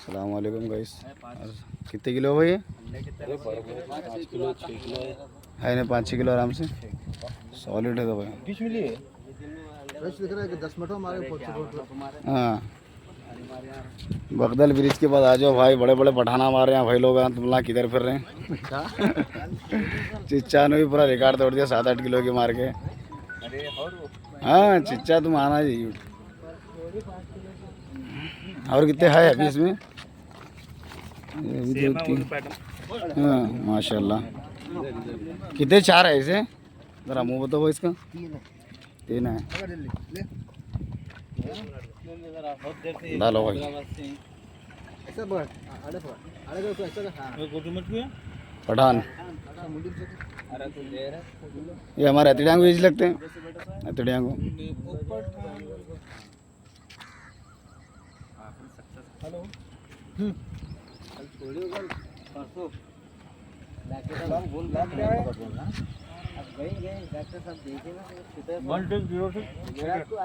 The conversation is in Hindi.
अस्सलाम वालेकुम गाइस। कितने किलो भाई? 5 किलो 6 किलो है ना 5-6 किलो आराम से सॉलिड है तो भाई। बीच मिली है। हाँ बगदल ब्रिज के बाद आ जाओ भाई, बड़े बड़े पठाना मार रहे हैं भाई लोग। तुम किधर फिर रहे हैं? चिच्चा ने भी पूरा रिकॉर्ड तोड़ दिया 7-8 किलो के मार के। हाँ चिच्चा तुम आना जी। और कितने है अभी इसमें? ये भी 2-3। हाँ माशाल्लाह। कितने 4 है इसे? जरा मुँह बताओ इसका। 3 है। डालो भाई। पठान ये हमारे अतिड़ियांग बीज लगते हैं। अतिड़ियांग को हेलो